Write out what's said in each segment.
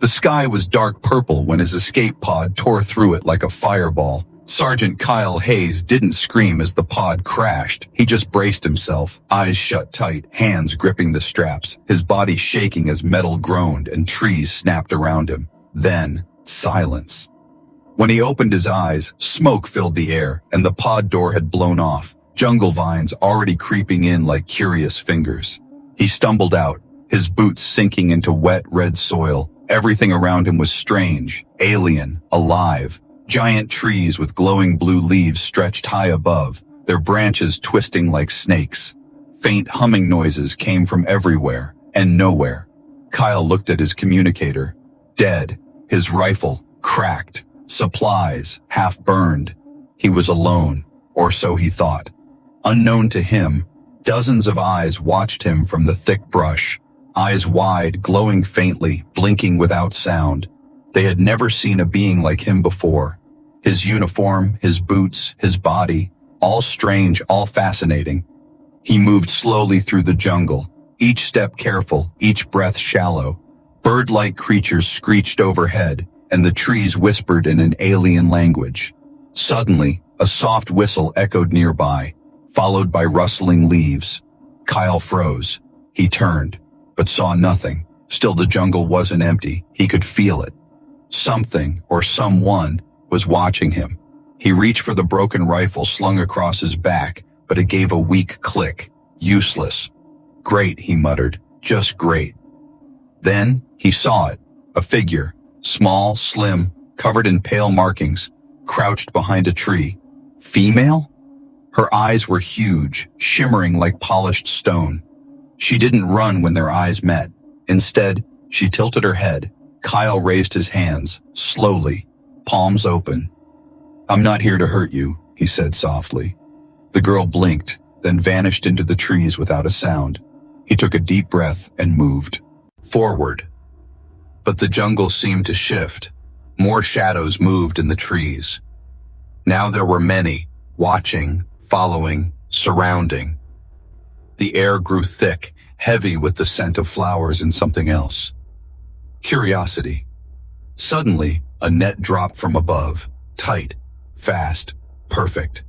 The sky was dark purple when his escape pod tore through it like a fireball. Sergeant Kyle Hayes didn't scream as the pod crashed. He just braced himself, eyes shut tight, hands gripping the straps, his body shaking as metal groaned and trees snapped around him. Then, silence. When he opened his eyes, smoke filled the air, and the pod door had blown off, jungle vines already creeping in like curious fingers. He stumbled out, his boots sinking into wet red soil. Everything around him was strange, alien, alive. Giant trees with glowing blue leaves stretched high above, their branches twisting like snakes. Faint humming noises came from everywhere and nowhere. Kyle looked at his communicator. Dead, his rifle cracked, supplies half burned. He was alone, or so he thought. Unknown to him, dozens of eyes watched him from the thick brush, eyes wide, glowing faintly, blinking without sound. They had never seen a being like him before. His uniform, his boots, his body, all strange, all fascinating. He moved slowly through the jungle, each step careful, each breath shallow. Bird-like creatures screeched overhead, and the trees whispered in an alien language. Suddenly, a soft whistle echoed nearby, followed by rustling leaves. Kyle froze. He turned, but saw nothing. Still, the jungle wasn't empty. He could feel it. Something, or someone, was watching him. He reached for the broken rifle slung across his back, but it gave a weak click. Useless. Great, he muttered. Just great. Then, he saw it. A figure. Small, slim, covered in pale markings, crouched behind a tree. Female? Her eyes were huge, shimmering like polished stone. She didn't run when their eyes met. Instead, she tilted her head. Kyle raised his hands, slowly, palms open. "I'm not here to hurt you," he said softly. The girl blinked, then vanished into the trees without a sound. He took a deep breath and moved forward. But the jungle seemed to shift. More shadows moved in the trees. Now there were many, watching, following, surrounding. The air grew thick, heavy with the scent of flowers and something else. Curiosity. Suddenly, a net dropped from above, tight, fast, perfect.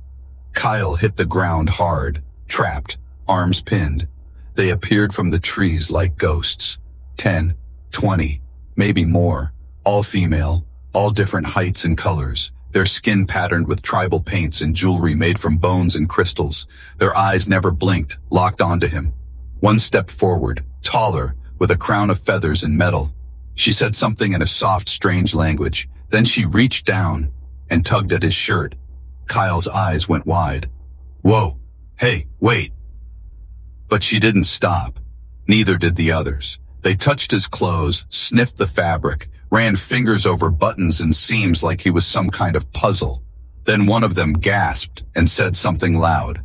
Kyle hit the ground hard, trapped, arms pinned. They appeared from the trees like ghosts. 10, 20, maybe more, all female, all different heights and colors, their skin patterned with tribal paints and jewelry made from bones and crystals. Their eyes never blinked, locked onto him. One stepped forward, taller, with a crown of feathers and metal. She said something in a soft, strange language. Then she reached down and tugged at his shirt. Kyle's eyes went wide. "Whoa, hey, wait." But she didn't stop. Neither did the others. They touched his clothes, sniffed the fabric, ran fingers over buttons and seams like he was some kind of puzzle. Then one of them gasped and said something loud.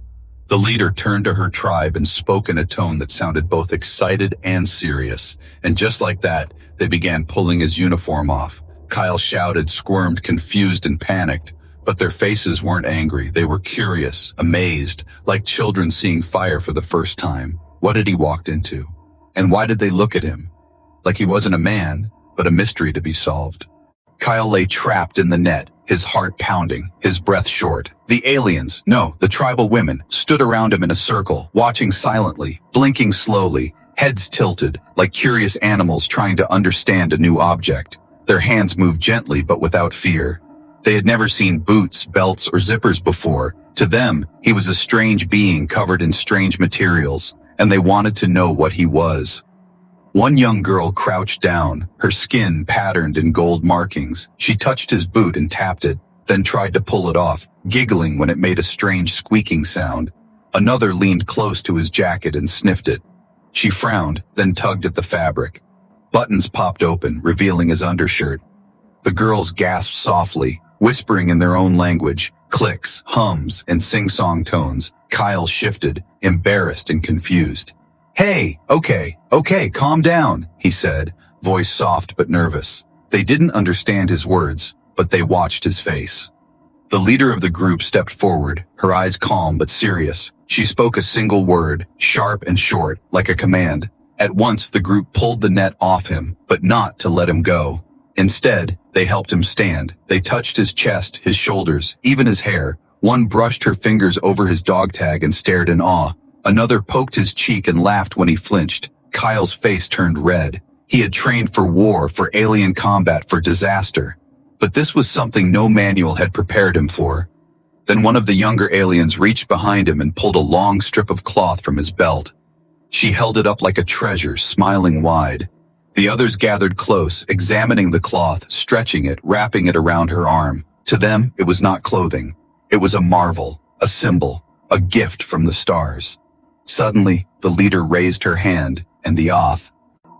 The leader turned to her tribe and spoke in a tone that sounded both excited and serious. And just like that, they began pulling his uniform off. Kyle shouted, squirmed, confused and panicked. But their faces weren't angry. They were curious, amazed, like children seeing fire for the first time. What had he walked into? And why did they look at him? Like he wasn't a man, but a mystery to be solved. Kyle lay trapped in the net, his heart pounding, his breath short. The aliens, no, the tribal women, stood around him in a circle, watching silently, blinking slowly, heads tilted, like curious animals trying to understand a new object. Their hands moved gently but without fear. They had never seen boots, belts, or zippers before. To them, he was a strange being covered in strange materials, and they wanted to know what he was. One young girl crouched down, her skin patterned in gold markings. She touched his boot and tapped it, then tried to pull it off, giggling when it made a strange squeaking sound. Another leaned close to his jacket and sniffed it. She frowned, then tugged at the fabric. Buttons popped open, revealing his undershirt. The girls gasped softly, whispering in their own language, clicks, hums, and sing-song tones. Kyle shifted, embarrassed and confused. "Hey, okay, calm down," he said, voice soft but nervous. They didn't understand his words, but they watched his face. The leader of the group stepped forward, her eyes calm but serious. She spoke a single word, sharp and short, like a command. At once, the group pulled the net off him, but not to let him go. Instead, they helped him stand. They touched his chest, his shoulders, even his hair. One brushed her fingers over his dog tag and stared in awe. Another poked his cheek and laughed when he flinched. Kyle's face turned red. He had trained for war, for alien combat, for disaster. But this was something no manual had prepared him for. Then one of the younger aliens reached behind him and pulled a long strip of cloth from his belt. She held it up like a treasure, smiling wide. The others gathered close, examining the cloth, stretching it, wrapping it around her arm. To them, it was not clothing. It was a marvel, a symbol, a gift from the stars. Suddenly, the leader raised her hand, and the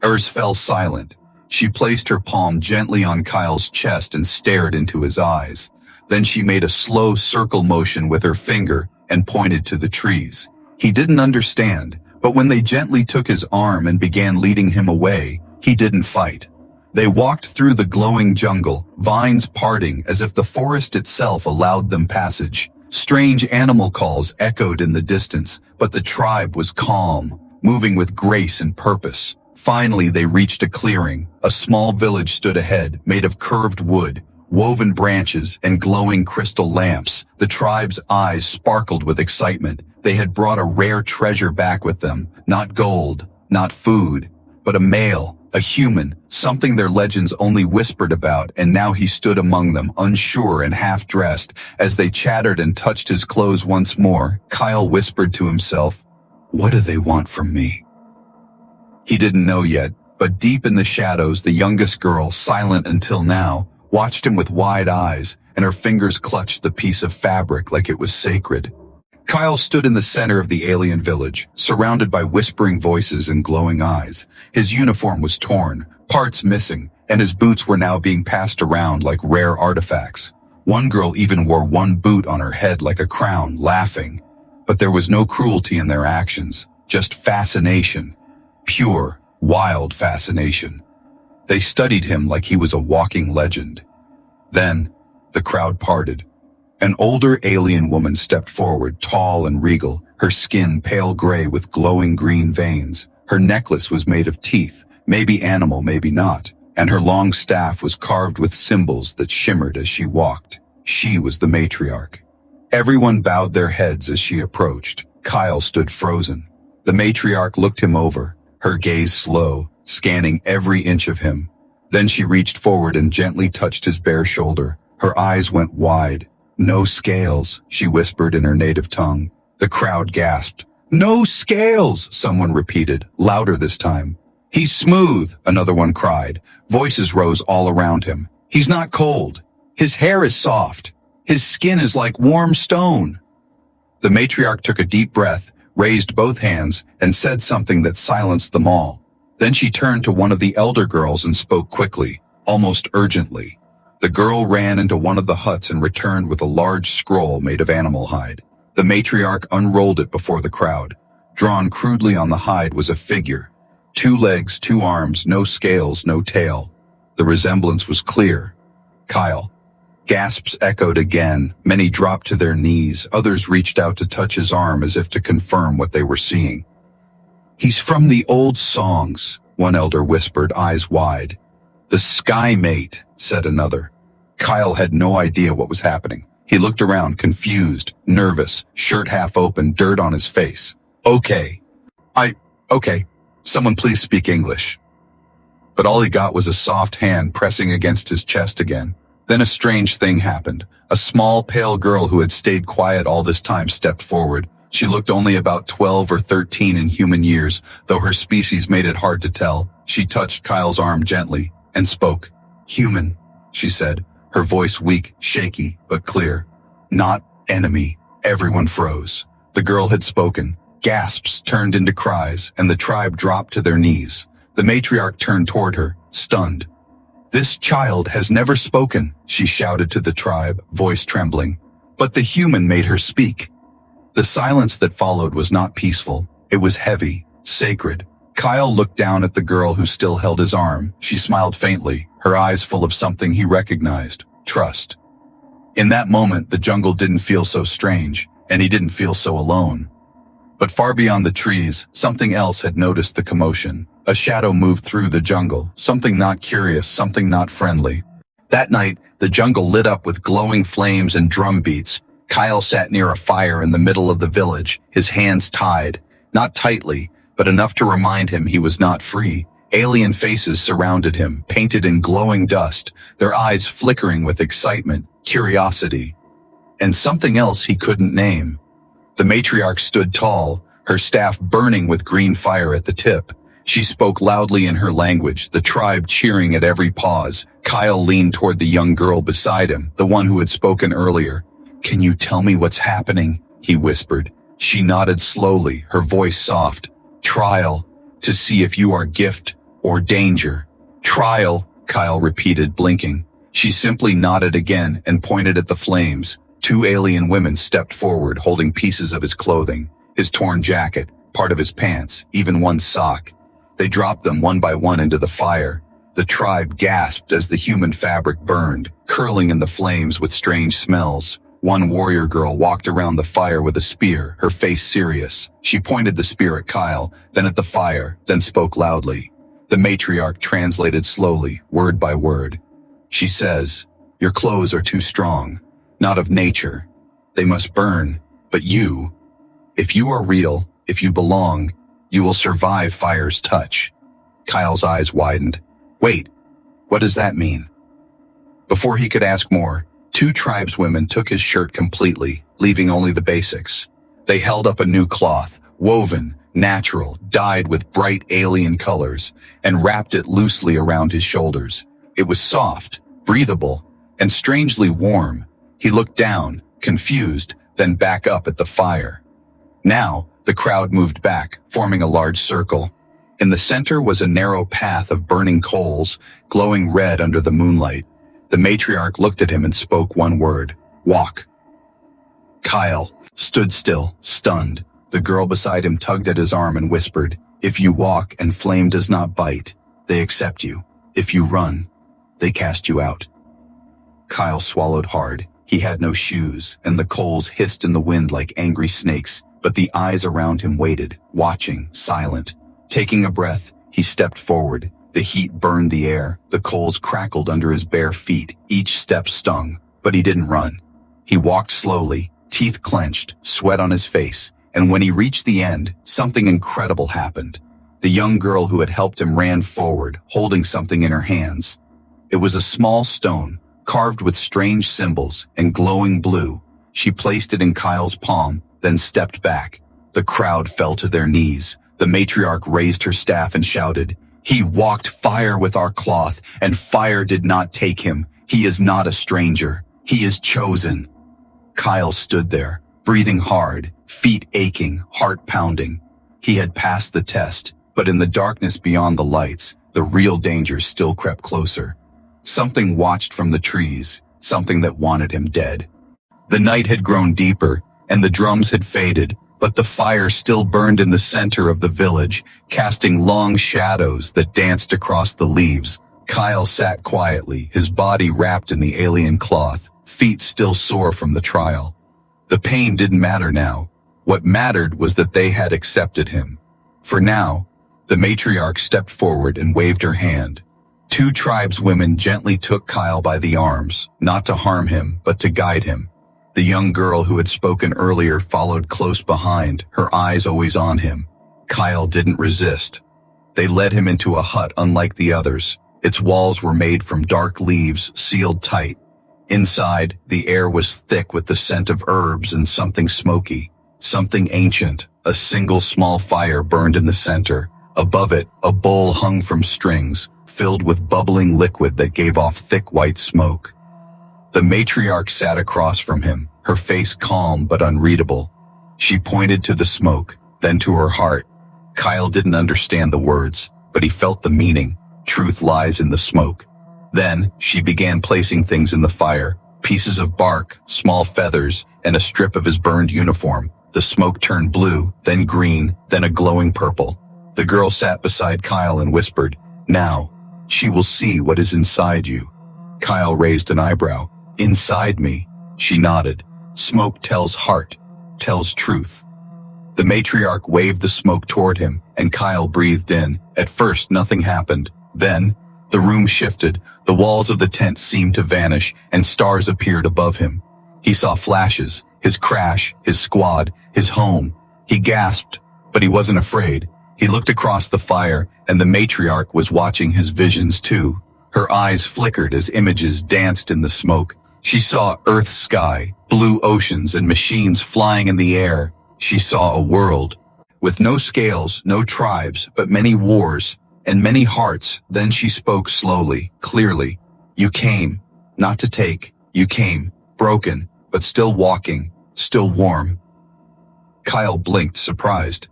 Earth fell silent. She placed her palm gently on Kyle's chest and stared into his eyes. Then she made a slow circle motion with her finger and pointed to the trees. He didn't understand, but when they gently took his arm and began leading him away, he didn't fight. They walked through the glowing jungle, vines parting as if the forest itself allowed them passage. Strange animal calls echoed in the distance, but the tribe was calm, moving with grace and purpose. Finally, they reached a clearing. A small village stood ahead, made of curved wood, woven branches, and glowing crystal lamps. The tribe's eyes sparkled with excitement. They had brought a rare treasure back with them, not gold, not food, but a male, a human, something their legends only whispered about, and now he stood among them, unsure and half-dressed. As they chattered and touched his clothes once more, Kyle whispered to himself, "What do they want from me?" He didn't know yet, but deep in the shadows, the youngest girl, silent until now, watched him with wide eyes, and her fingers clutched the piece of fabric like it was sacred. Kyle stood in the center of the alien village, surrounded by whispering voices and glowing eyes. His uniform was torn, parts missing, and his boots were now being passed around like rare artifacts. One girl even wore one boot on her head like a crown, laughing. But there was no cruelty in their actions, just fascination. Pure, wild fascination. They studied him like he was a walking legend. Then, the crowd parted. An older alien woman stepped forward, tall and regal, her skin pale gray with glowing green veins. Her necklace was made of teeth, maybe animal, maybe not, and her long staff was carved with symbols that shimmered as she walked. She was the matriarch. Everyone bowed their heads as she approached. Kyle stood frozen. The matriarch looked him over, her gaze slow, scanning every inch of him. Then she reached forward and gently touched his bare shoulder. Her eyes went wide. "No scales," she whispered in her native tongue. The crowd gasped. "No scales," someone repeated, louder this time. "He's smooth," another one cried. Voices rose all around him. "He's not cold. His hair is soft. His skin is like warm stone." The matriarch took a deep breath, raised both hands, and said something that silenced them all. Then she turned to one of the elder girls and spoke quickly, almost urgently. The girl ran into one of the huts and returned with a large scroll made of animal hide. The matriarch unrolled it before the crowd. Drawn crudely on the hide was a figure. 2 legs, 2 arms, no scales, no tail. The resemblance was clear. Kyle. Gasps echoed again. Many dropped to their knees. Others reached out to touch his arm as if to confirm what they were seeing. "He's from the old songs," one elder whispered, eyes wide. "The Sky Mate," said another. Kyle had no idea what was happening. He looked around, confused, nervous, shirt half open, dirt on his face. Okay. Someone please speak English." But all he got was a soft hand pressing against his chest again. Then a strange thing happened. A small, pale girl who had stayed quiet all this time stepped forward. She looked only about 12 or 13 in human years, though her species made it hard to tell. She touched Kyle's arm gently and spoke. "Human," she said, her voice weak, shaky, but clear. "Not enemy." Everyone froze. The girl had spoken. Gasps turned into cries, and the tribe dropped to their knees. The matriarch turned toward her, stunned. "This child has never spoken," she shouted to the tribe, voice trembling. But the human made her speak. The silence that followed was not peaceful. It was heavy, sacred. Kyle looked down at the girl who still held his arm. She smiled faintly, her eyes full of something he recognized, trust. In that moment, the jungle didn't feel so strange, and he didn't feel so alone. But far beyond the trees, something else had noticed the commotion. A shadow moved through the jungle, something not curious, something not friendly. That night, the jungle lit up with glowing flames and drum beats. Kyle sat near a fire in the middle of the village, his hands tied, not tightly, but enough to remind him he was not free. Alien faces surrounded him, painted in glowing dust, their eyes flickering with excitement, curiosity, and something else he couldn't name. The matriarch stood tall, her staff burning with green fire at the tip. She spoke loudly in her language, the tribe cheering at every pause. Kyle leaned toward the young girl beside him, the one who had spoken earlier. "Can you tell me what's happening?" he whispered. She nodded slowly, her voice soft. "Trial, to see if you are gift or danger." "Trial," Kyle repeated, blinking. She simply nodded again and pointed at the flames. Two alien women stepped forward, holding pieces of his clothing, his torn jacket, part of his pants, even one sock. They dropped them one by one into the fire. The tribe gasped as the human fabric burned, curling in the flames with strange smells. One warrior girl walked around the fire with a spear, her face serious. She pointed the spear at Kyle, then at the fire, then spoke loudly. The matriarch translated slowly, word by word. She says, "Your clothes are too strong, not of nature. They must burn, but you, if you are real, if you belong, you will survive fire's touch." Kyle's eyes widened. "Wait, what does that mean?" Before he could ask more, two tribeswomen took his shirt completely, leaving only the basics. They held up a new cloth, woven, natural, dyed with bright alien colors, and wrapped it loosely around his shoulders. It was soft, breathable, and strangely warm. He looked down, confused, then back up at the fire. Now, the crowd moved back, forming a large circle. In the center was a narrow path of burning coals, glowing red under the moonlight. The matriarch looked at him and spoke one word: "Walk." Kyle stood still, stunned. The girl beside him tugged at his arm and whispered, "If you walk and flame does not bite, they accept you. If you run, they cast you out." Kyle swallowed hard. He had no shoes, and the coals hissed in the wind like angry snakes, but the eyes around him waited, watching, silent. Taking a breath, he stepped forward. The heat burned the air. The coals crackled under his bare feet. Each step stung, but he didn't run. He walked slowly, teeth clenched, sweat on his face, and when he reached the end, something incredible happened. The young girl who had helped him ran forward, holding something in her hands. It was a small stone, carved with strange symbols and glowing blue. She placed it in Kyle's palm, then stepped back. The crowd fell to their knees. The matriarch raised her staff and shouted, "He walked fire with our cloth, and fire did not take him. He is not a stranger. He is chosen." Kyle stood there, breathing hard, feet aching, heart pounding. He had passed the test, but in the darkness beyond the lights, the real danger still crept closer. Something watched from the trees, something that wanted him dead. The night had grown deeper, and the drums had faded, but the fire still burned in the center of the village, casting long shadows that danced across the leaves. Kyle sat quietly, his body wrapped in the alien cloth, feet still sore from the trial. The pain didn't matter now. What mattered was that they had accepted him. For now, the matriarch stepped forward and waved her hand. Two tribeswomen gently took Kyle by the arms, not to harm him, but to guide him. The young girl who had spoken earlier followed close behind, her eyes always on him. Kyle didn't resist. They led him into a hut unlike the others. Its walls were made from dark leaves, sealed tight. Inside, the air was thick with the scent of herbs and something smoky, something ancient. A single small fire burned in the center. Above it, a bowl hung from strings, filled with bubbling liquid that gave off thick white smoke. The matriarch sat across from him, her face calm but unreadable. She pointed to the smoke, then to her heart. Kyle didn't understand the words, but he felt the meaning. Truth lies in the smoke. Then, she began placing things in the fire, pieces of bark, small feathers, and a strip of his burned uniform. The smoke turned blue, then green, then a glowing purple. The girl sat beside Kyle and whispered, "Now, she will see what is inside you." Kyle raised an eyebrow. "Inside me?" She nodded. "Smoke tells heart, tells truth." The matriarch waved the smoke toward him, and Kyle breathed in. At first, nothing happened. Then, the room shifted, the walls of the tent seemed to vanish, and stars appeared above him. He saw flashes, his crash, his squad, his home. He gasped, but he wasn't afraid. He looked across the fire, and the matriarch was watching his visions too. Her eyes flickered as images danced in the smoke. She saw Earth's sky, blue oceans, and machines flying in the air. She saw a world with no scales, no tribes, but many wars and many hearts. Then she spoke slowly, clearly. You came, not to take. You came, broken, but still walking, still warm. Kyle blinked, surprised.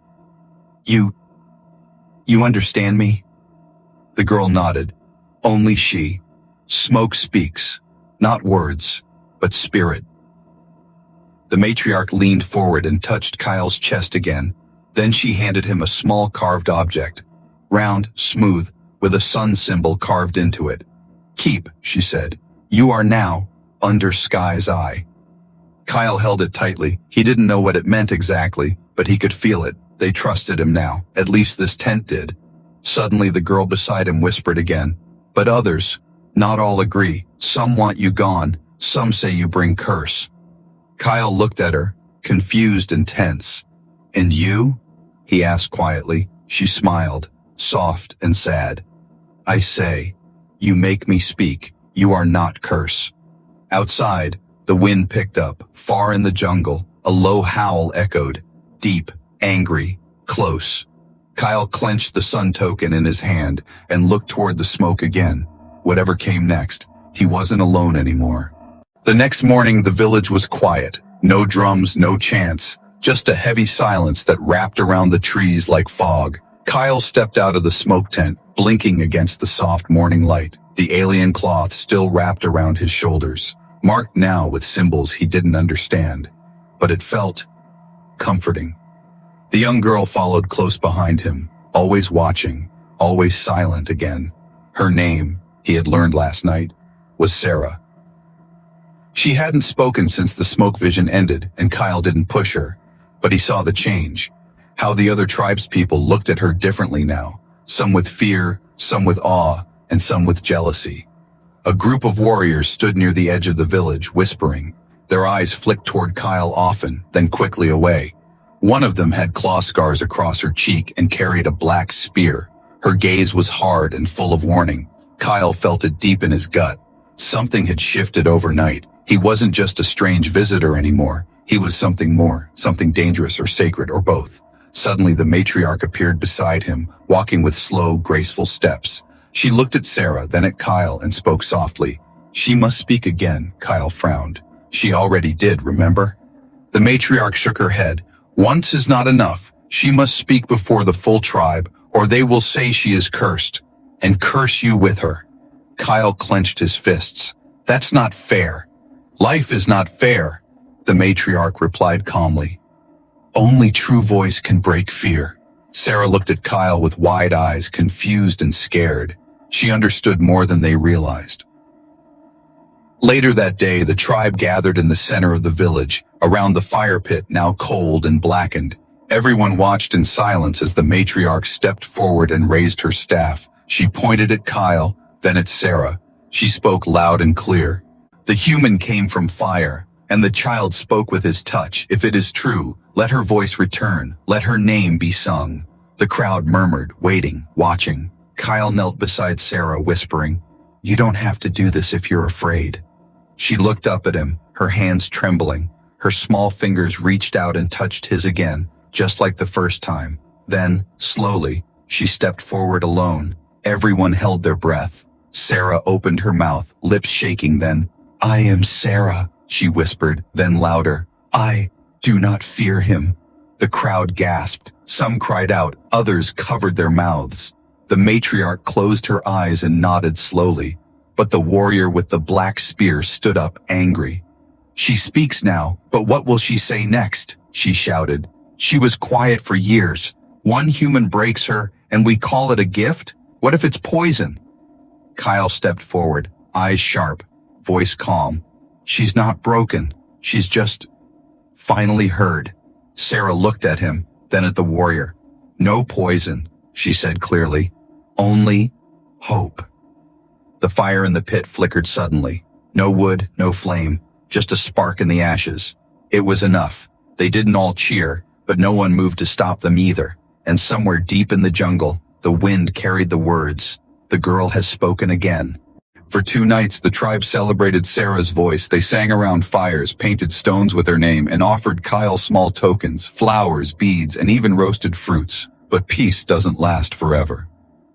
You understand me? The girl nodded. Only she. Smoke speaks, not words, but spirit. The matriarch leaned forward and touched Kyle's chest again. Then she handed him a small carved object. Round, smooth, with a sun symbol carved into it. Keep, she said. You are now under Sky's eye. Kyle held it tightly. He didn't know what it meant exactly, but he could feel it. They trusted him now. At least this tent did. Suddenly the girl beside him whispered again. But others, not all agree. Some want you gone. Some say you bring curse. Kyle looked at her, confused and tense. And you? He asked quietly. She smiled, soft and sad. I say, you make me speak. You are not curse. Outside, the wind picked up. Far in the jungle, a low howl echoed. Deep, angry, close. Kyle clenched the sun token in his hand and looked toward the smoke again. Whatever came next, he wasn't alone anymore. The next morning, the village was quiet. No drums, no chants, just a heavy silence that wrapped around the trees like fog. Kyle stepped out of the smoke tent, blinking against the soft morning light. The alien cloth still wrapped around his shoulders, marked now with symbols he didn't understand. But it felt comforting. The young girl followed close behind him, always watching, always silent again. Her name, he had learned last night, was Sarah. She hadn't spoken since the smoke vision ended, and Kyle didn't push her. But he saw the change. How the other tribespeople looked at her differently now. Some with fear, some with awe, and some with jealousy. A group of warriors stood near the edge of the village, whispering. Their eyes flicked toward Kyle often, then quickly away. One of them had claw scars across her cheek and carried a black spear. Her gaze was hard and full of warning. Kyle felt it deep in his gut. Something had shifted overnight. He wasn't just a strange visitor anymore. He was something more, something dangerous or sacred or both. Suddenly the matriarch appeared beside him, walking with slow, graceful steps. She looked at Sarah, then at Kyle, and spoke softly. She must speak again, Kyle frowned. She already did, remember? The matriarch shook her head. Once is not enough. She must speak before the full tribe, or they will say she is cursed, and curse you with her. Kyle clenched his fists. That's not fair. Life is not fair, the matriarch replied calmly. Only true voice can break fear. Sarah looked at Kyle with wide eyes, confused and scared. She understood more than they realized. Later that day, the tribe gathered in the center of the village, around the fire pit now cold and blackened. Everyone watched in silence as the matriarch stepped forward and raised her staff. She pointed at Kyle, then at Sarah. She spoke loud and clear. The human came from fire, and the child spoke with his touch. If it is true, let her voice return. Let her name be sung. The crowd murmured, waiting, watching. Kyle knelt beside Sarah, whispering, You don't have to do this if you're afraid. She looked up at him, her hands trembling. Her small fingers reached out and touched his again, just like the first time. Then, slowly, she stepped forward alone. Everyone held their breath. Sarah opened her mouth, lips shaking. Then, I am Sarah, she whispered, then louder. I do not fear him. The crowd gasped. Some cried out, others covered their mouths. The matriarch closed her eyes and nodded slowly. But the warrior with the black spear stood up, angry. She speaks now, but what will she say next? She shouted. She was quiet for years. One human breaks her, and we call it a gift? What if it's poison? Kyle stepped forward, eyes sharp, voice calm. She's not broken. She's just finally heard. Sarah looked at him, then at the warrior. "No poison," she said clearly. "Only hope." The fire in the pit flickered suddenly. No wood, no flame, just a spark in the ashes. It was enough. They didn't all cheer, but no one moved to stop them either. And somewhere deep in the jungle, the wind carried the words, "The girl has spoken again." For 2 nights, the tribe celebrated Sarah's voice. They sang around fires, painted stones with her name, and offered Kyle small tokens, flowers, beads, and even roasted fruits. But peace doesn't last forever.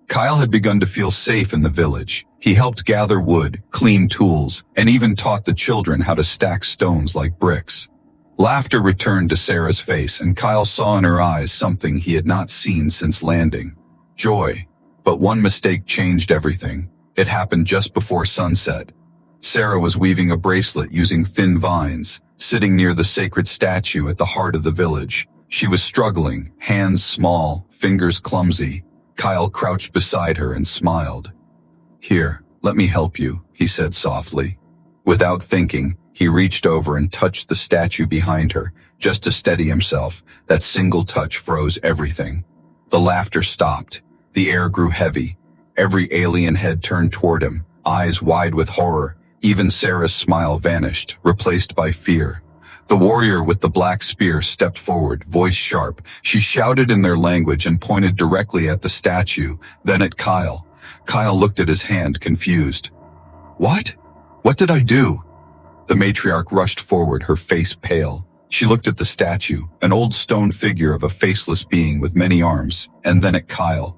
Kyle had begun to feel safe in the village. He helped gather wood, clean tools, and even taught the children how to stack stones like bricks. Laughter returned to Sarah's face, and Kyle saw in her eyes something he had not seen since landing. Joy. But one mistake changed everything. It happened just before sunset. Sarah was weaving a bracelet using thin vines, sitting near the sacred statue at the heart of the village. She was struggling, hands small, fingers clumsy. Kyle crouched beside her and smiled. "Here, let me help you," he said softly. Without thinking, he reached over and touched the statue behind her, just to steady himself. That single touch froze everything. The laughter stopped. The air grew heavy. Every alien head turned toward him, eyes wide with horror. Even Sarah's smile vanished, replaced by fear. The warrior with the black spear stepped forward, voice sharp. She shouted in their language and pointed directly at the statue, then at Kyle. Kyle looked at his hand, confused. "What? What did I do?" The matriarch rushed forward, her face pale. She looked at the statue, an old stone figure of a faceless being with many arms, and then at Kyle.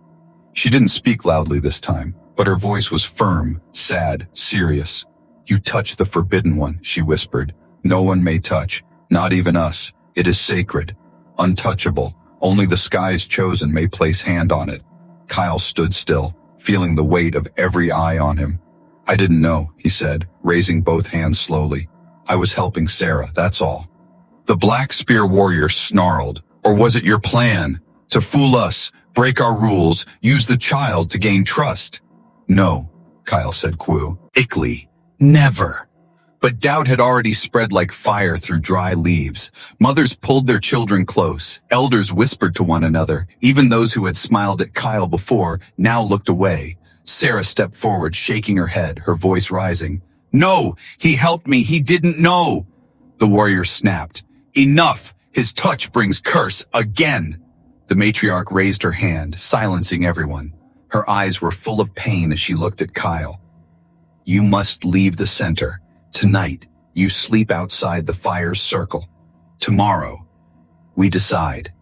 She didn't speak loudly this time, but her voice was firm, sad, serious. "You touched the forbidden one," she whispered. "No one may touch, not even us. It is sacred, untouchable. Only the sky's chosen may place hand on it." Kyle stood still, feeling the weight of every eye on him. "I didn't know," he said, raising both hands slowly. "I was helping Sarah, that's all." The black spear warrior snarled. "Or was it your plan? To fool us, break our rules, use the child to gain trust?" "No," Kyle said quickly. "Never." But doubt had already spread like fire through dry leaves. Mothers pulled their children close. Elders whispered to one another. Even those who had smiled at Kyle before now looked away. Sarah stepped forward, shaking her head, her voice rising. "No, he helped me. He didn't know." The warrior snapped. "Enough. His touch brings curse again." The matriarch raised her hand, silencing everyone. Her eyes were full of pain as she looked at Kyle. "You must leave the center. Tonight, you sleep outside the fire's circle. Tomorrow, we decide."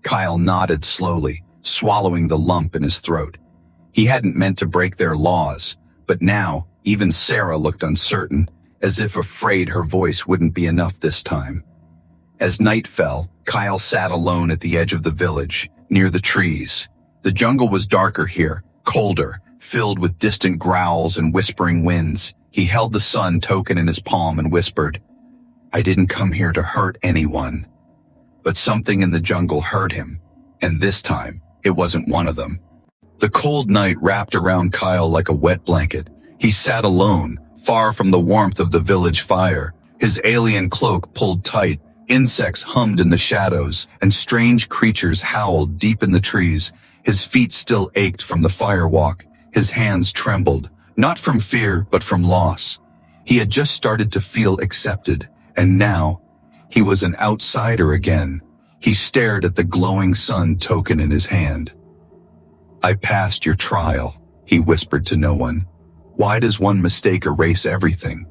Kyle nodded slowly, swallowing the lump in his throat. He hadn't meant to break their laws, but now, even Sarah looked uncertain, as if afraid her voice wouldn't be enough this time. As night fell, Kyle sat alone at the edge of the village, near the trees. The jungle was darker here, colder, filled with distant growls and whispering winds. He held the sun token in his palm and whispered, "I didn't come here to hurt anyone." But something in the jungle hurt him, and this time, it wasn't one of them. The cold night wrapped around Kyle like a wet blanket. He sat alone, far from the warmth of the village fire. His alien cloak pulled tight, insects hummed in the shadows, and strange creatures howled deep in the trees. His feet still ached from the fire walk. His hands trembled, not from fear, but from loss. He had just started to feel accepted, and now, he was an outsider again. He stared at the glowing sun token in his hand. "I passed your trial," he whispered to no one. "Why does one mistake erase everything?"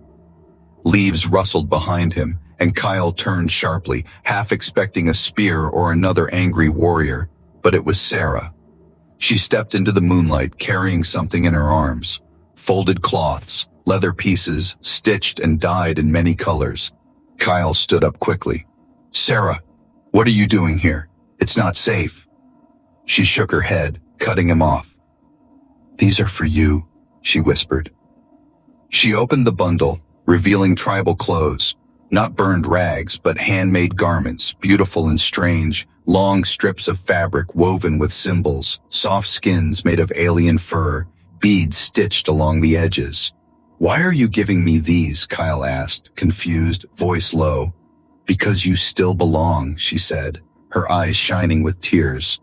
Leaves rustled behind him, and Kyle turned sharply, half expecting a spear or another angry warrior. But it was Sarah. She stepped into the moonlight, carrying something in her arms. Folded cloths, leather pieces, stitched and dyed in many colors. Kyle stood up quickly. "Sarah, what are you doing here? It's not safe." She shook her head, cutting him off. "These are for you," she whispered. She opened the bundle, revealing tribal clothes. Not burned rags, but handmade garments, beautiful and strange, long strips of fabric woven with symbols, soft skins made of alien fur, beads stitched along the edges. "Why are you giving me these?" Kyle asked, confused, voice low. "Because you still belong," she said, her eyes shining with tears.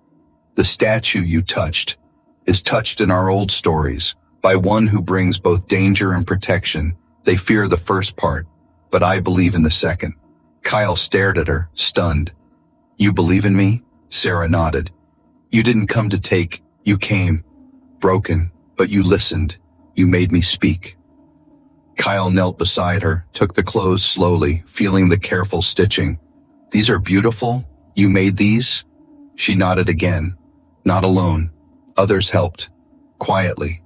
"The statue you touched is touched in our old stories by one who brings both danger and protection. They fear the first part, but I believe in the second." Kyle stared at her, stunned. "You believe in me?" Sarah nodded. "You didn't come to take, you came. Broken, but you listened. You made me speak." Kyle knelt beside her, took the clothes slowly, feeling the careful stitching. "These are beautiful? You made these?" She nodded again. "Not alone. Others helped. Quietly."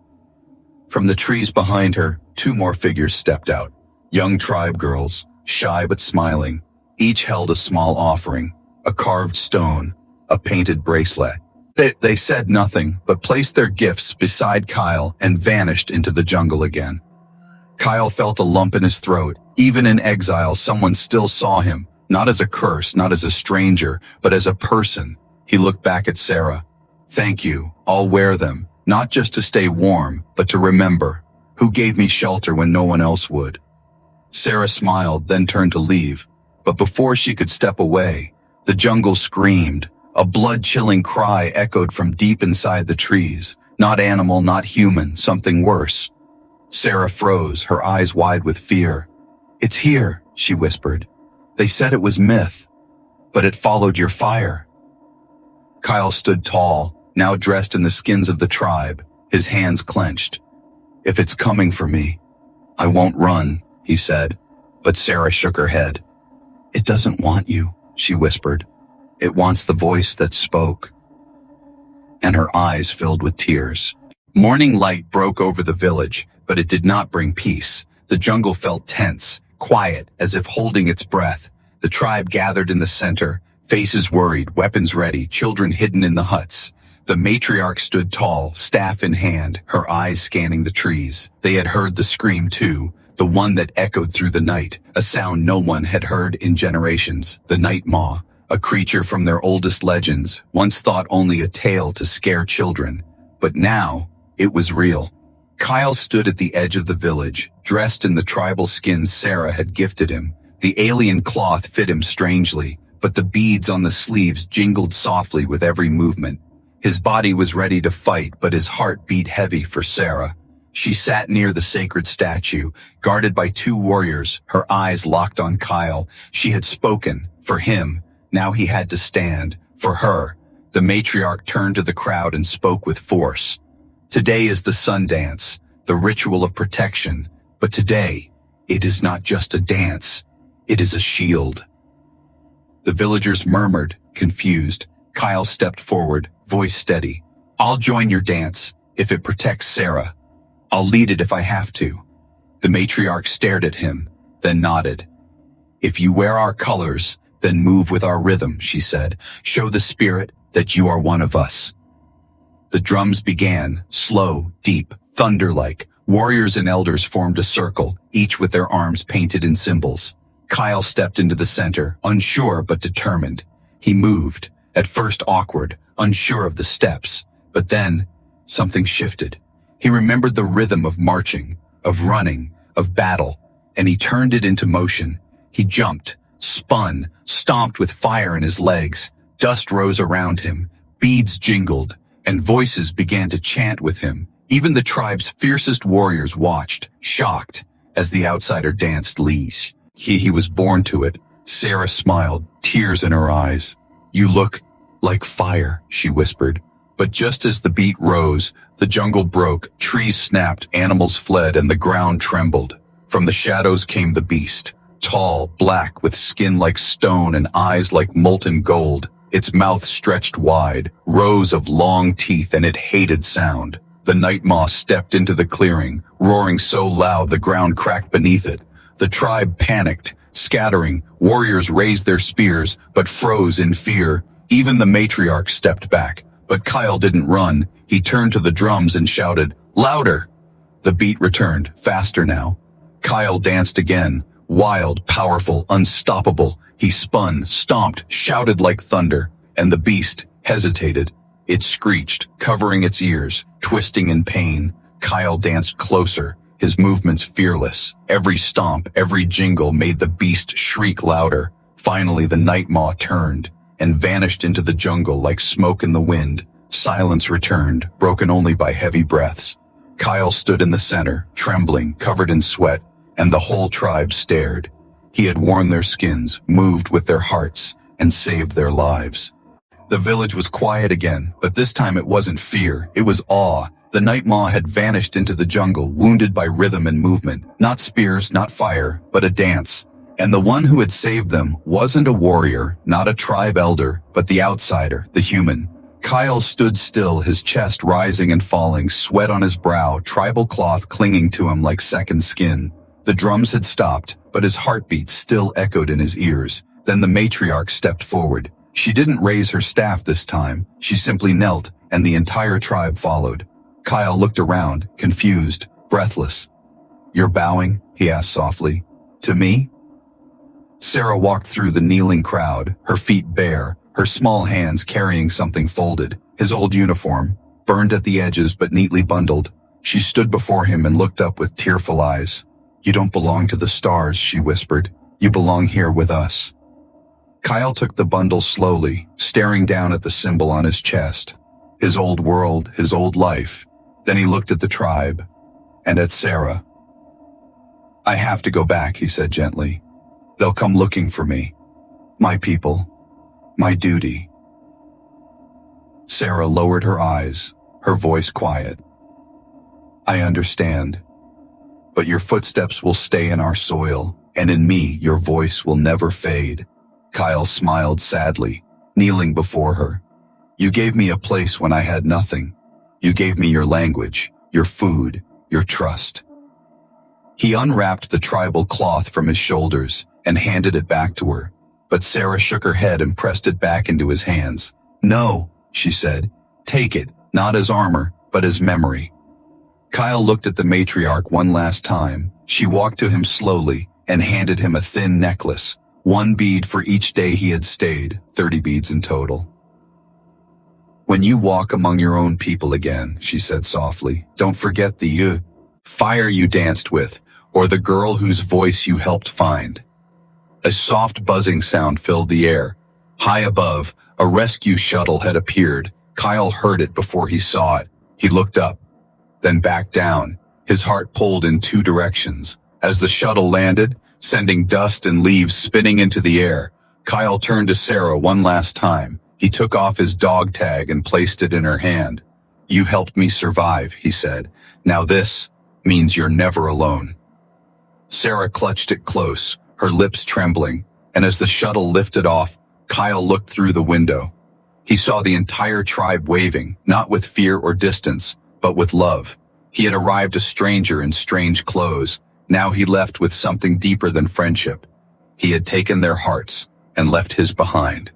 From the trees behind her, two more figures stepped out. Young tribe girls, shy but smiling. Each held a small offering, a carved stone, a painted bracelet. They said nothing, but placed their gifts beside Kyle and vanished into the jungle again. Kyle felt a lump in his throat. Even in exile, someone still saw him, not as a curse, not as a stranger, but as a person. He looked back at Sarah. "Thank you, I'll wear them, not just to stay warm, but to remember who gave me shelter when no one else would." Sarah smiled, then turned to leave. But before she could step away, the jungle screamed. A blood-chilling cry echoed from deep inside the trees. Not animal, not human, something worse. Sarah froze, her eyes wide with fear. "It's here," she whispered. "They said it was myth, but it followed your fire." Kyle stood tall, now dressed in the skins of the tribe, his hands clenched. "If it's coming for me, I won't run," he said, but Sarah shook her head. "It doesn't want you," she whispered. "It wants the voice that spoke." And her eyes filled with tears. Morning light broke over the village, but it did not bring peace. The jungle felt tense, quiet, as if holding its breath. The tribe gathered in the center, faces worried, weapons ready, children hidden in the huts. The matriarch stood tall, staff in hand, her eyes scanning the trees. They had heard the scream too, the one that echoed through the night, a sound no one had heard in generations. The night maw, a creature from their oldest legends, once thought only a tale to scare children. But now, it was real. Kyle stood at the edge of the village, dressed in the tribal skins Sarah had gifted him. The alien cloth fit him strangely, but the beads on the sleeves jingled softly with every movement. His body was ready to fight, but his heart beat heavy for Sarah. She sat near the sacred statue, guarded by two warriors, her eyes locked on Kyle. She had spoken, for him. Now he had to stand, for her. The matriarch turned to the crowd and spoke with force. "Today is the sun dance, the ritual of protection. But today, it is not just a dance. It is a shield." The villagers murmured, confused. Kyle stepped forward, voice steady. "I'll join your dance, if it protects Sarah. I'll lead it if I have to." The matriarch stared at him, then nodded. "If you wear our colors, then move with our rhythm," she said. "Show the spirit that you are one of us." The drums began, slow, deep, thunder-like. Warriors and elders formed a circle, each with their arms painted in symbols. Kyle stepped into the center, unsure but determined. He moved, at first awkward, unsure of the steps. But then, something shifted. He remembered the rhythm of marching, of running, of battle, and he turned it into motion. He jumped, spun, stomped with fire in his legs. Dust rose around him, beads jingled, and voices began to chant with him. Even the tribe's fiercest warriors watched, shocked, as the outsider danced leash. He was born to it. Sarah smiled, tears in her eyes. "You look like fire," she whispered. But just as the beat rose, the jungle broke, trees snapped, animals fled, and the ground trembled. From the shadows came the beast, tall, black, with skin like stone and eyes like molten gold. Its mouth stretched wide, rows of long teeth, and it hated sound. The night moth stepped into the clearing, roaring so loud the ground cracked beneath it. The tribe panicked, scattering. Warriors raised their spears, but froze in fear. Even the matriarch stepped back. But Kyle didn't run. He turned to the drums and shouted, "Louder!" The beat returned, faster now. Kyle danced again, wild, powerful, unstoppable. He spun, stomped, shouted like thunder, and the beast hesitated. It screeched, covering its ears, twisting in pain. Kyle danced closer, his movements fearless. Every stomp, every jingle made the beast shriek louder. Finally, the night maw turned. and vanished into the jungle like smoke in the wind. Silence returned, broken only by heavy breaths. Kyle stood in the center, trembling, covered in sweat, and the whole tribe stared. He had worn their skins, moved with their hearts, and saved their lives. The village was quiet again, but this time it wasn't fear, it was awe. The night maw had vanished into the jungle, wounded by rhythm and movement. Not spears, not fire, but a dance. And the one who had saved them wasn't a warrior, not a tribe elder, but the outsider, the human. Kyle stood still, his chest rising and falling, sweat on his brow, tribal cloth clinging to him like second skin. The drums had stopped, but his heartbeat still echoed in his ears. Then the matriarch stepped forward. She didn't raise her staff this time. She simply knelt, and the entire tribe followed. Kyle looked around, confused, breathless. "You're bowing?" he asked softly. "To me?" Sarah walked through the kneeling crowd, her feet bare, her small hands carrying something folded, his old uniform, burned at the edges but neatly bundled. She stood before him and looked up with tearful eyes. "You don't belong to the stars," she whispered. "You belong here with us." Kyle took the bundle slowly, staring down at the symbol on his chest. His old world, his old life. Then he looked at the tribe, and at Sarah. "I have to go back," he said gently. "They'll come looking for me. My people. My duty." Sarah lowered her eyes, her voice quiet. "I understand. But your footsteps will stay in our soil, and in me your voice will never fade." Kyle smiled sadly, kneeling before her. "You gave me a place when I had nothing. You gave me your language, your food, your trust." He unwrapped the tribal cloth from his shoulders and handed it back to her, but Sarah shook her head and pressed it back into his hands. "No," she said. "Take it, not as armor, but as memory." Kyle looked at the matriarch one last time. She walked to him slowly and handed him a thin necklace, one bead for each day he had stayed, 30 beads in total. "When you walk among your own people again," she said softly, "don't forget the fire you danced with, or the girl whose voice you helped find." A soft buzzing sound filled the air. High above, a rescue shuttle had appeared. Kyle heard it before he saw it. He looked up, then back down, his heart pulled in two directions. As the shuttle landed, sending dust and leaves spinning into the air, Kyle turned to Sarah one last time. He took off his dog tag and placed it in her hand. "You helped me survive," he said. "Now this means you're never alone." Sarah clutched it close, her lips trembling, and as the shuttle lifted off, Kyle looked through the window. He saw the entire tribe waving, not with fear or distance, but with love. He had arrived a stranger in strange clothes. Now he left with something deeper than friendship. He had taken their hearts and left his behind.